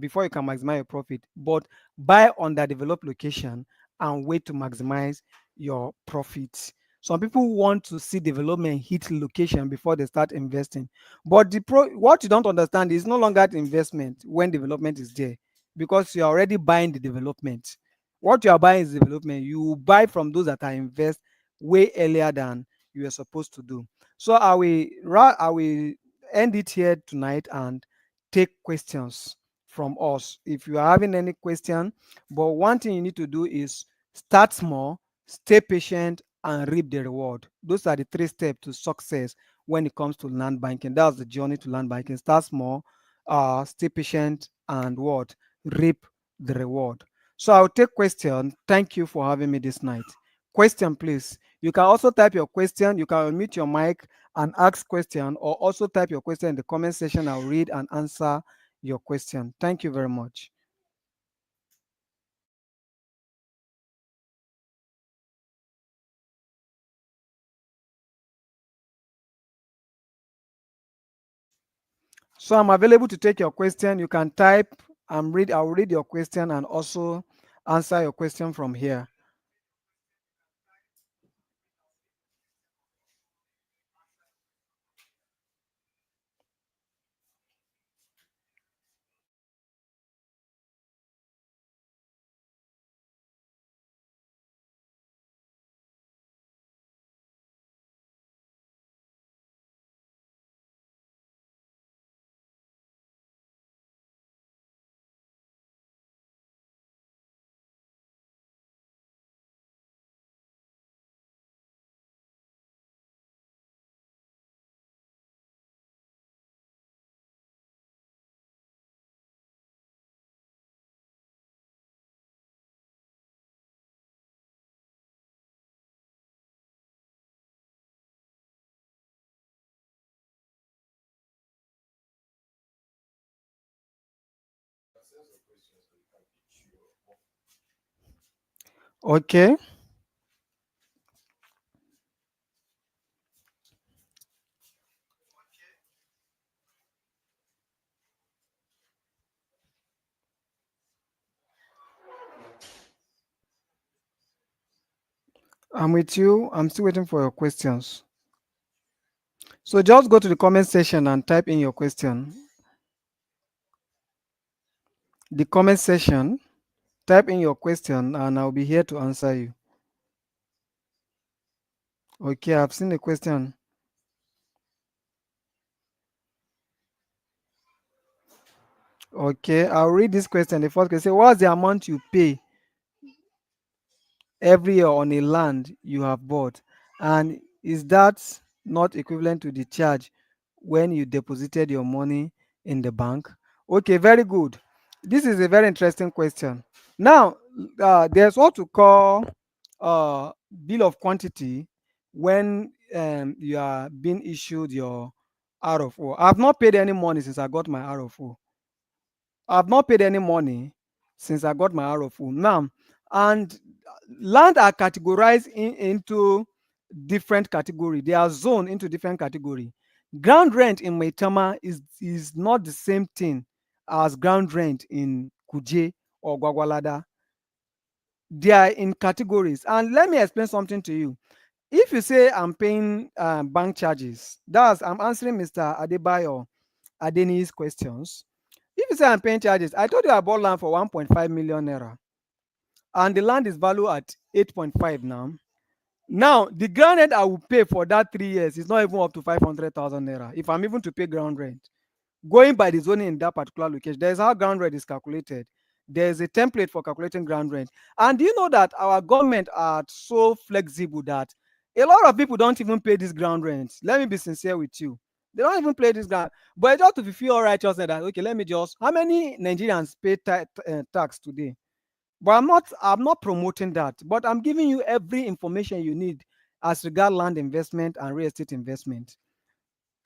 before you can maximize your profit, but buy underdeveloped location and wait to maximize your profits. Some people want to see development hit location before they start investing, but what you don't understand is no longer the investment when development is there, because you're already buying the development. What you are buying is development. You buy from those that are invest way earlier than you were supposed to do. So I will end it here tonight and take questions from us. If you are having any question, but one thing you need to do is start small, stay patient, and reap the reward. Those are the 3 steps to success when it comes to land banking. That's the journey to land banking. Start small, stay patient, and what? Reap the reward. So I'll take question. Thank you for having me this night. Question, please. You can also type your question. You can unmute your mic and ask question, or also type your question in the comment section. I'll read and answer your question. Thank you very much. So I'm available to take your question. You can type and read. I'll read your question and also answer your question from here. Okay. I'm with you. I'm still waiting for your questions. So just go to the comment section and type in your question. The comment section, type in your question, and I'll be here to answer you. Okay, I've seen the question. Okay, I'll read this question. The first question: what's the amount you pay every year on a land you have bought? And is that not equivalent to the charge when you deposited your money in the bank? Okay, very good. This is a very interesting question. Now, there's what to call bill of quantity when you are being issued your RFO. I've not paid any money since I got my RFO. I've not paid any money since I got my RFO. Now, and land are categorized into different category. They are zoned into different category. Ground rent in Maitama is not the same thing as ground rent in Kuje or Gwagwalada. They are in categories. And let me explain something to you. If you say I'm paying bank charges, that's I'm answering Mr. Adebayo Adeni's questions. If you say I'm paying charges, I told you I bought land for 1.5 million naira, and the land is valued at 8.5 now. Now, the ground rent I will pay for that 3 years is not even up to 500,000 naira. If I'm even to pay ground rent, going by the zoning in that particular location, there's how ground rent is calculated. There's a template for calculating ground rent. And do you know that our government are so flexible that a lot of people don't even pay this ground rent? Let me be sincere with you. They don't even pay this ground. But just to fulfill righteousness, that okay, let me just how many Nigerians pay tax today? But I'm not promoting that, but I'm giving you every information you need as regard land investment and real estate investment.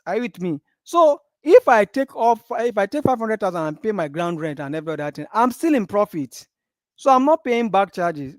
Are you with me? So if I take 500,000 and pay my ground rent and every other thing, I'm still in profit. So I'm not paying bank charges.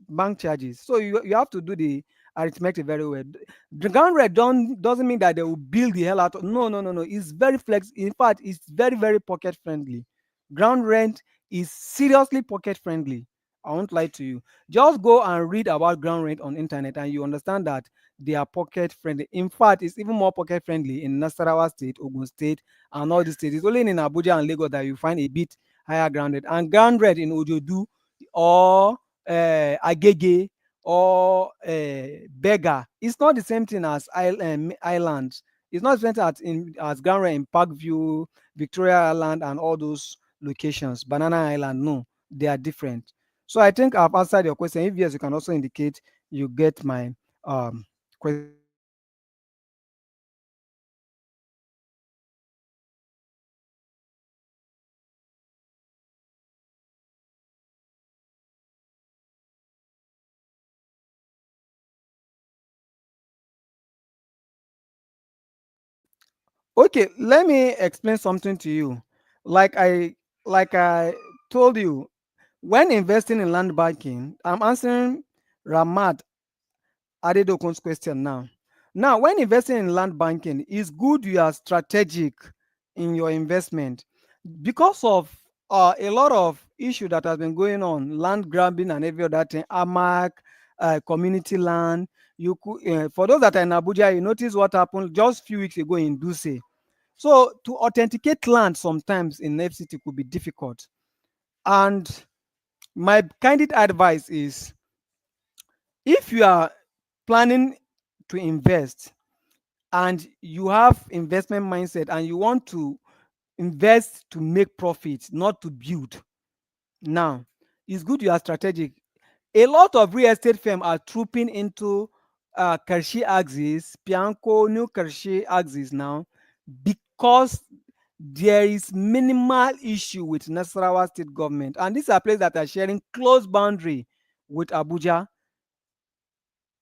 So you have to do the arithmetic very well. The ground rent doesn't mean that they will build the hell out of. No, no, no, no. It's very flex. In fact, it's very, very pocket friendly. Ground rent is seriously pocket friendly. I won't lie to you. Just go and read about ground rent on internet and you understand that they are pocket friendly. In fact, it's even more pocket friendly in Nasarawa State, Ogun State, and all the states. It's only in Abuja and Lagos that you find a bit higher grounded. And grounded in Ojodu or Agege or Bega, it's not the same thing as island. It's not the same thing as ground rent in Parkview, Victoria Island, and all those locations. Banana Island, no, they are different. So I think I've answered your question. If yes, you can also indicate you get my question. Okay, let me explain something to you. Like I like I told you, when investing in land banking, I'm answering Ramat Adedokun's question now. Now, when investing in land banking, it's good you are strategic in your investment because of a lot of issue that has been going on, land grabbing and every other thing, AMAC, community land. You could, for those that are in Abuja, you notice what happened just a few weeks ago in Duse. So to authenticate land sometimes in FCT could be difficult. And my candid advice is if you are planning to invest and you have investment mindset and you want to invest to make profit, not to build. Now, it's good you are strategic. A lot of real estate firms are trooping into Karshi axis, Pianco, New Karshi axis now, because there is minimal issue with Nasarawa state government. And these are places that are sharing close boundary with Abuja.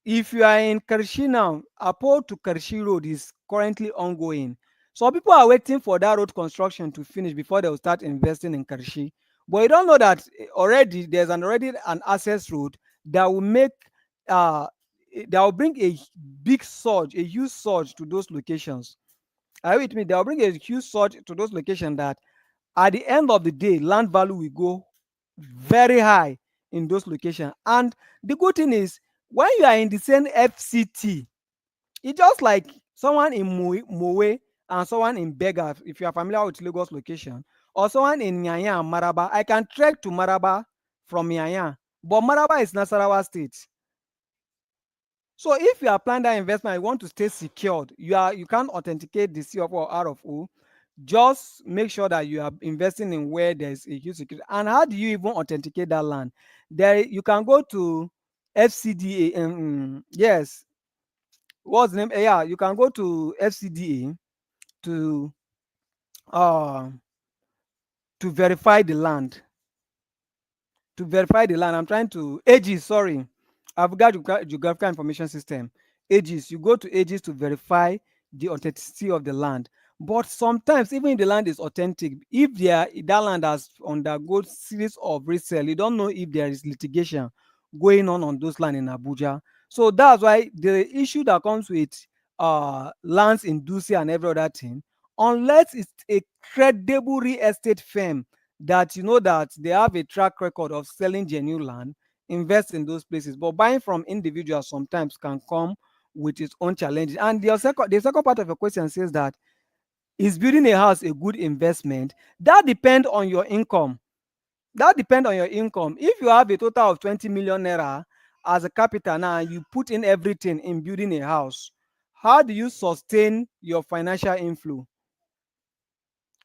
If you are in Karshi now, Apo to Karshi Road is currently ongoing. So people are waiting for that road construction to finish before they will start investing in Karshi. But you don't know that already there's already an access road that will make that will bring a big surge, a huge surge to those locations. Are you with me? That will bring a huge surge to those locations that at the end of the day, land value will go very high in those locations. And the good thing is, when you are in the same FCT, it's just like someone in Mowe and someone in Bega, if you are familiar with Lagos location, or someone in Nyanya and Maraba. I can trek to Maraba from Nyanya, but Maraba is Nasarawa State. So if you are planning that investment, you want to stay secured, you can't authenticate the CFO or RFO. Just make sure that you are investing in where there's a huge security. And how do you even authenticate that land? There you can go to FCDA. Yes, what's the name? Yeah, you can go to FCDA to uh, verify the land. To verify the land, I'm trying to AGIS, sorry. I've got geographical information system. AGIS, you go to AGIS to verify the authenticity of the land. But sometimes, even if the land is authentic, if that land has undergone series of resale, you don't know if there is litigation going on those land in Abuja. So that's why the issue that comes with lands in Dusi and every other thing, unless it's a credible real estate firm that you know that they have a track record of selling genuine land, invest in those places. But buying from individuals sometimes can come with its own challenges. And the second part of your question says that, is building a house a good investment? That depends on your income. That depends on your income. If you have a total of 20 million naira as a capital now, and you put in everything in building a house, how do you sustain your financial inflow?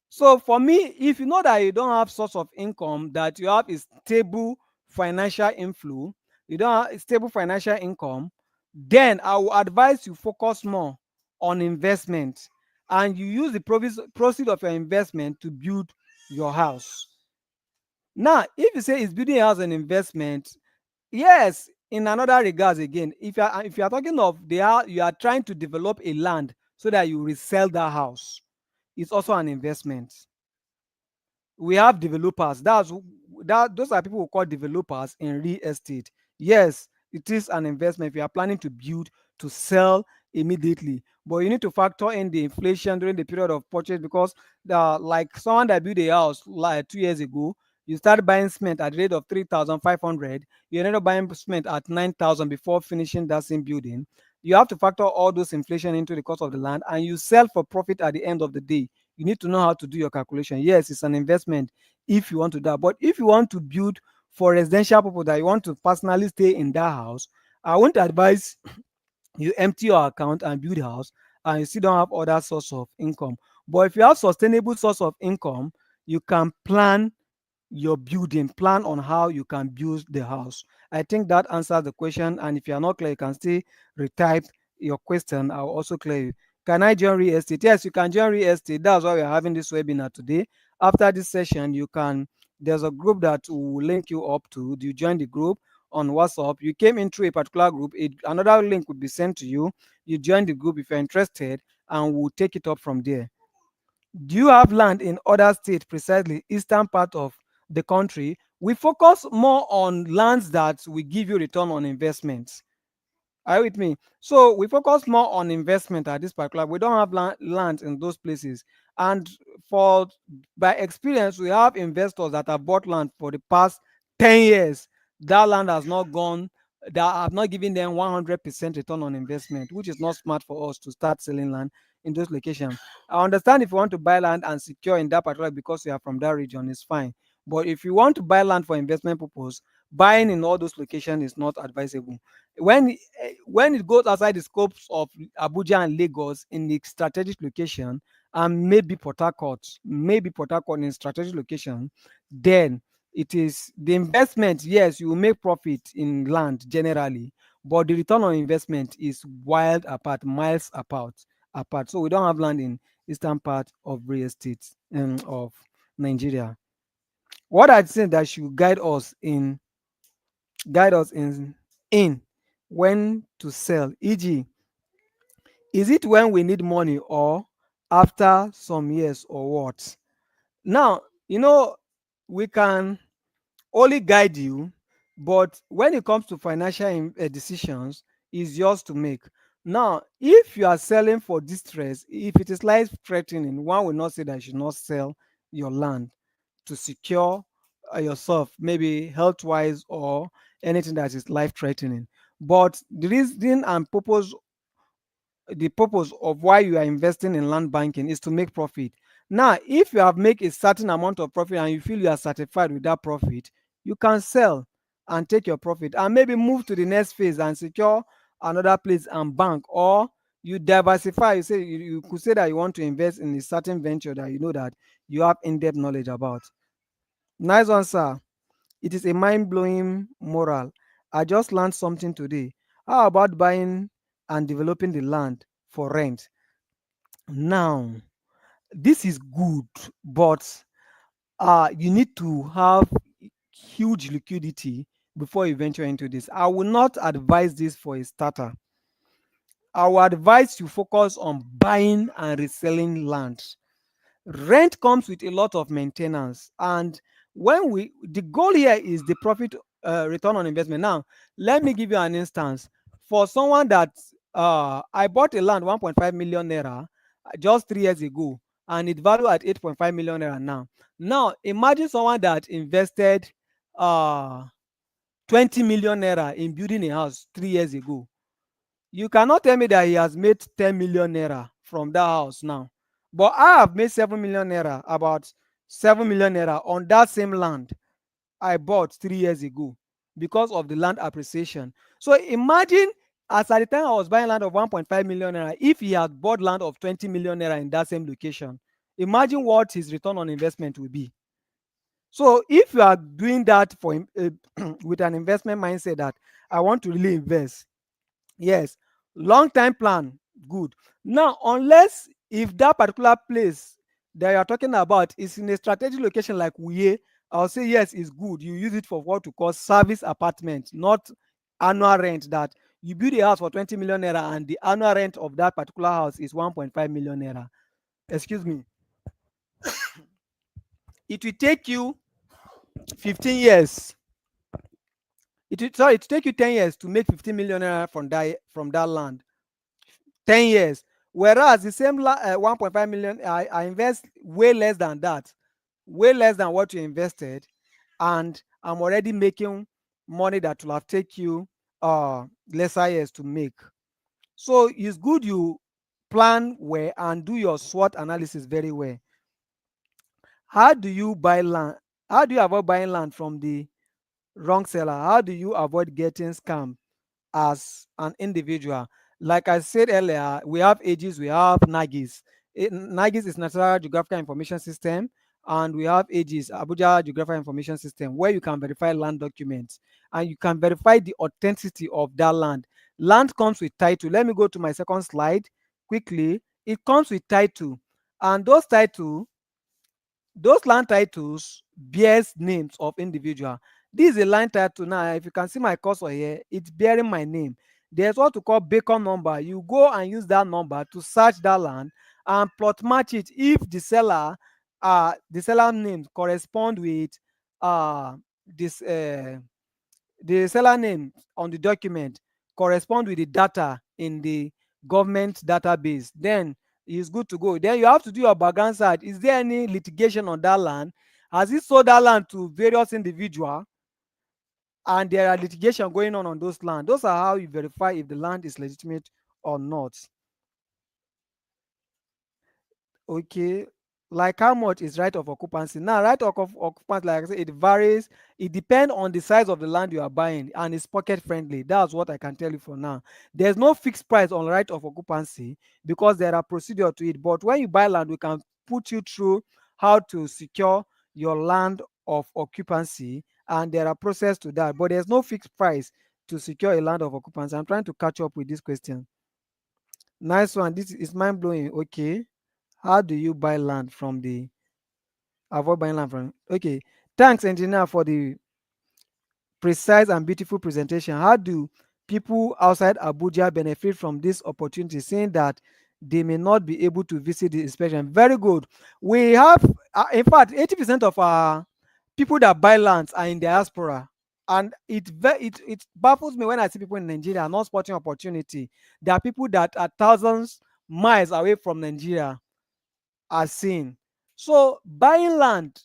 So for me, if you know that you don't have source of income, that you have a stable financial inflow, you don't have a stable financial income, then I will advise you focus more on investment, and you use the proceed of your investment to build your house. Now, if you say is building a house an investment, yes, in another regards again, if you are talking of you are trying to develop a land so that you resell that house, it's also an investment. We have developers. Those are people who call developers in real estate. Yes, it is an investment if you are planning to build to sell immediately, but you need to factor in the inflation during the period of purchase, because like someone that built a house like 2 years ago, you start buying cement at the rate of 3,500, you end up buying cement at 9,000 before finishing that same building. You have to factor all those inflation into the cost of the land, and you sell for profit at the end of the day. You need to know how to do your calculation. Yes, it's an investment if you want to do that. But if you want to build for residential people, that you want to personally stay in that house, I won't advise you empty your account and build a house and you still don't have other source of income. But if you have sustainable source of income, you can plan your building, plan on how you can build the house. I think that answers the question. And if you are not clear, you can still retype your question. I'll also clear you. Can I join real estate? Yes, you can join real estate. That's why we're having this webinar today. After this session, there's a group that will link you up to. You join the group on WhatsApp. You came into a particular group, another link would be sent to you. You join the group if you're interested, and we'll take it up from there. Do you have land in other states, precisely eastern part of the country? We focus more on lands that will give you return on investment. Are you with me? So we focus more on investment at this particular. We don't have land in those places. And for by experience, we have investors that have bought land for the past 10 years. That land has not gone, that have not given them 100% return on investment, which is not smart for us to start selling land in those locations. I understand if you want to buy land and secure in that particular because you are from that region, it's fine. But if you want to buy land for investment purpose, buying in all those locations is not advisable. When it goes outside the scopes of Abuja and Lagos in the strategic location, and maybe Port Harcourt in strategic location, then it is the investment. Yes, you will make profit in land generally, but the return on investment is wild apart, miles apart. So we don't have land in eastern part of real estate of Nigeria. What I'd say that should guide us in when to sell, e.g., is it when we need money or after some years or what? Now, we can only guide you, but when it comes to financial decisions, is yours to make. Now, if you are selling for distress, if it is life threatening, one will not say that you should not sell your land to secure yourself, maybe health wise or anything that is life threatening. But the purpose of why you are investing in land banking is to make profit. Now, if you have made a certain amount of profit and you feel you are satisfied with that profit, you can sell and take your profit and maybe move to the next phase and secure another place and bank, or you diversify. You could say that you want to invest in a certain venture that you know that you have in-depth knowledge about. Nice one, sir. It is a mind-blowing moral. I just learned something today. How about buying and developing the land for rent? Now, This is good, but you need to have huge liquidity before you venture into this. I will not advise this for a starter. I will advise you focus on buying and reselling land. Rent comes with a lot of maintenance, and when we the goal here is the profit return on investment. Now let me give you an instance. For someone that I bought a land 1.5 million naira just 3 years ago, and it valued at 8.5 million naira now imagine someone that invested uh 20 million naira in building a house 3 years ago. You cannot tell me that he has made 10 million naira from that house now. But I have made 7 million naira, about 7 million naira on that same land I bought 3 years ago because of the land appreciation. So imagine, as at the time I was buying land of 1.5 million naira, if he had bought land of 20 million naira in that same location, imagine what his return on investment will be. So if you are doing that with an investment mindset that I want to really invest, yes, long time plan, good. Now, unless if that particular place that you are talking about is in a strategic location like Uye, I'll say yes, it's good. You use it for what to call service apartment, not annual rent. That you build a house for 20 million naira and the annual rent of that particular house is 1.5 million naira. Excuse me. It will take you 15 years. It will take you 10 years to make 15 million naira from that land. 10 years. Whereas the same 1.5 million, I invest way less than that, way less than what you invested, and I'm already making money that will have take you lesser years to make. So it's good you plan well and do your SWOT analysis very well. How do you buy land? How do you avoid buying land from the wrong seller? How do you avoid getting scammed as an individual? Like I said earlier, we have AGIS, we have NAGIS. NAGIS is Natural Geographical Information System, and we have AGIS, Abuja Geographical Information System, where you can verify land documents and you can verify the authenticity of that land. Land comes with title. Let me go to my second slide quickly. It comes with title, and those land titles bears names of individual. This is a land title. Now if you can see my cursor here, it's bearing my name. There's what to call beacon number. You go and use that number to search that land and plot match it if the seller name correspond with this the seller name on the document correspond with the data in the government database, then it's good to go. Then you have to do your background search. Is there any litigation on that land? Has he sold that land to various individual and there are litigation going on those land? Those are how you verify if the land is legitimate or not. Okay, like how much is right of occupancy? Now, right of occupancy, like I said, it varies. It depends on the size of the land you are buying and it's pocket friendly. That's what I can tell you for now. There's no fixed price on right of occupancy because there are procedure to it. But when you buy land, we can put you through how to secure your land of occupancy, and there are process to that. But there's no fixed price to secure a land of occupancy. I'm trying to catch up with this question. Nice one. This is mind blowing. Okay. How do you buy land from the avoid buying land from? Okay. Thanks, engineer, for the precise and beautiful presentation. How do people outside Abuja benefit from this opportunity, saying that they may not be able to visit the inspection? Very good. We have, in fact, 80% of our people that buy lands are in diaspora. And it baffles me when I see people in Nigeria not spotting opportunity. There are people that are thousands miles away from Nigeria are seen. So buying land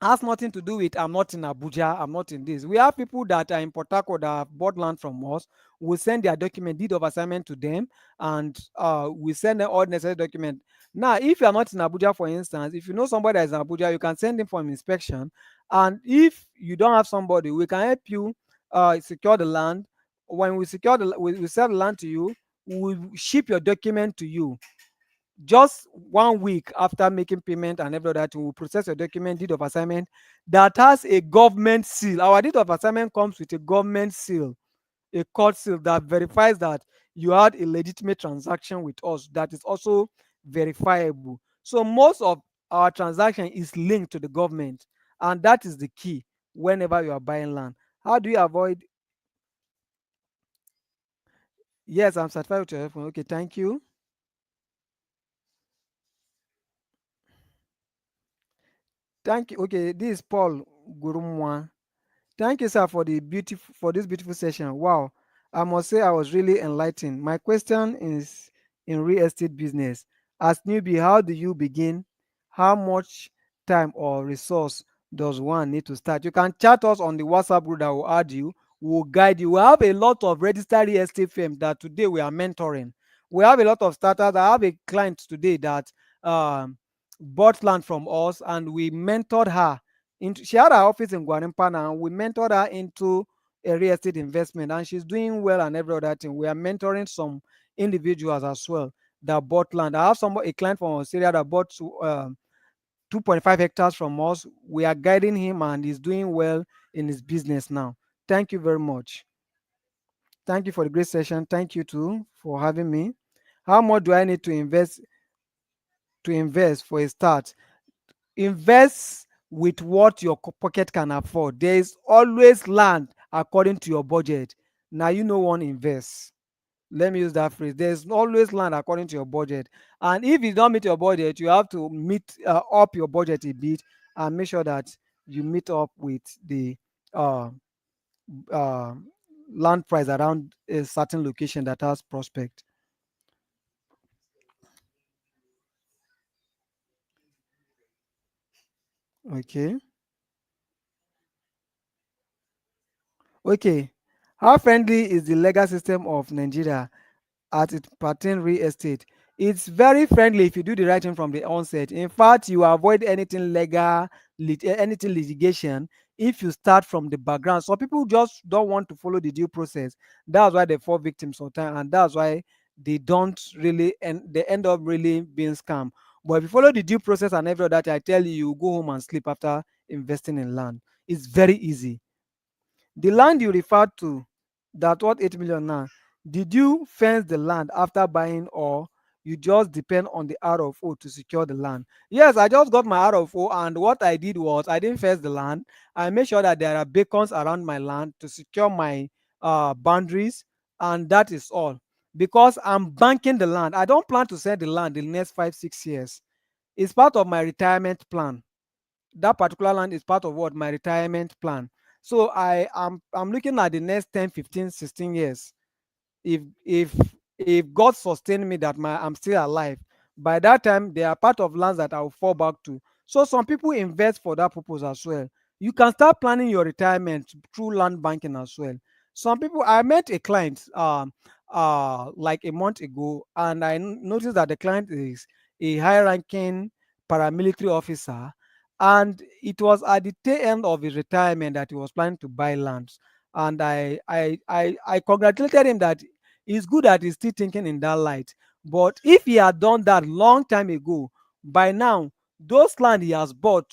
has nothing to do with I'm not in Abuja, I'm not in this. We have people that are in Port Harcourt that have bought land from us. We send their document, deed of assignment to them, and we send them all necessary document. Now, if you are not in Abuja, for instance, if you know somebody that is in Abuja, you can send him for an inspection. And if you don't have somebody, we can help you secure the land. When we secure we sell the land to you, we ship your document to you just 1 week after making payment and every other thing. Will process your document, deed of assignment that has a government seal. Our deed of assignment comes with a government seal, a court seal that verifies that you had a legitimate transaction with us that is also verifiable. So most of our transaction is linked to the government, and that is the key whenever you are buying land. How do you avoid? Yes, I'm certified with your help. Okay, thank you. Thank you. Okay, this is Paul Gurumwa. Thank you, sir, for this beautiful session. Wow, I must say I was really enlightened. My question is in real estate business. As newbie, how do you begin? How much time or resource does one need to start? You can chat us on the WhatsApp group that will add you. Will guide you. We have a lot of registered real estate firms that today we are mentoring. We have a lot of starters. I have a client today that um, bought land from us, and we mentored her into. She had her office in Guanimpana, and we mentored her into a real estate investment, and she's doing well and every other thing. We are mentoring some individuals as well that bought land. I have a client from Australia that bought 2.5 hectares from us. We are guiding him, and he's doing well in his business now. Thank you very much. Thank you for the great session. Thank you too for having me. How much do I need to invest for a start? Invest with what your pocket can afford. There is always land according to your budget. Now you know one invest. Let me use that phrase. There's always land according to your budget. And if you don't meet your budget, you have to meet up your budget a bit and make sure that you meet up with the uh, uh, land price around a certain location that has prospect. Okay. Okay. How friendly is the legal system of Nigeria as it pertains real estate? It's very friendly if you do the right thing from the onset. In fact, you avoid anything legal, anything litigation if you start from the background. So people just don't want to follow the due process. That's why they fall victims sometimes, and that's why they don't really, and they end up really being scammed. But if you follow the due process and every other, I tell you, you go home and sleep after investing in land. It's very easy. The land you referred to, that what 8 million now, did you fence the land after buying, or you just depend on the RFO to secure the land? Yes, I just got my RFO, and what I did was I didn't fence the land. I made sure that there are beacons around my land to secure my boundaries, and that is all. Because I'm banking the land. I don't plan to sell the land in the next 5 6 years. It's part of my retirement plan. That particular land is part of what my retirement plan. So I'm looking at the next 10, 15, 16 years. If God sustain me that I'm still alive, by that time they are part of lands that I'll fall back to. So some people invest for that purpose as well. You can start planning your retirement through land banking as well. Some people, I met a client like a month ago, and I noticed that the client is a high ranking paramilitary officer, and it was at the tail end of his retirement that he was planning to buy lands. And I congratulated him that it's good that he's still thinking in that light. But if he had done that long time ago, by now, those land he has bought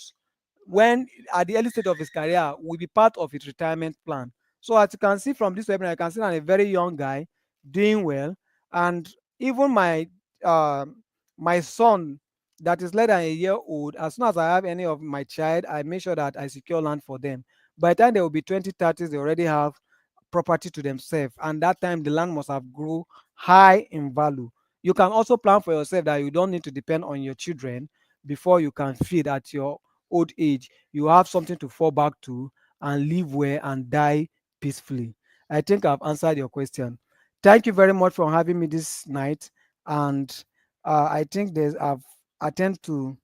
when at the early stage of his career will be part of his retirement plan. So as you can see from this webinar, I can see I'm a very young guy doing well. And even uh, my son that is less than a year old, as soon as I have any of my child, I make sure that I secure land for them. By the time they will be 20, 30s, they already have property to themselves, and that time the land must have grown high in value. You can also plan for yourself that you don't need to depend on your children before you can feed at your old age. You have something to fall back to and live well and die peacefully. I think I've answered your question. Thank you very much for having me this night, and I think I've attended to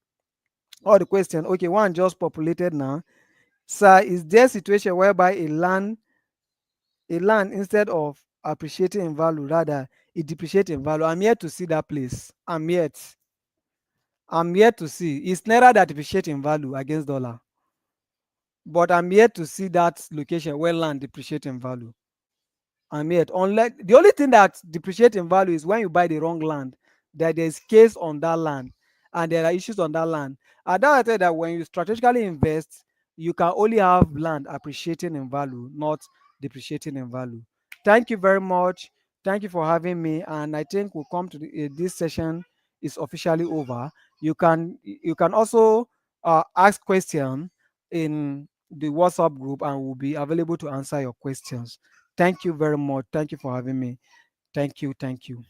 all the questions. Okay, one just populated now. Sir, is there a situation whereby a land instead of appreciating in value, rather it depreciates in value? I'm here to see that place. I'm here to see. It's naira that depreciates in value against dollar, but I'm here to see that location where land depreciates in value. I'm here. Unless the only thing that depreciates in value is when you buy the wrong land, that there's case on that land and there are issues on that land. And that I tell you that when you strategically invest, you can only have land appreciating in value, not depreciating in value. Thank you very much. Thank you for having me. And I think we'll come to this session is officially over. You can also ask question in the WhatsApp group, and we'll be available to answer your questions. Thank you very much. Thank you for having me. Thank you. Thank you.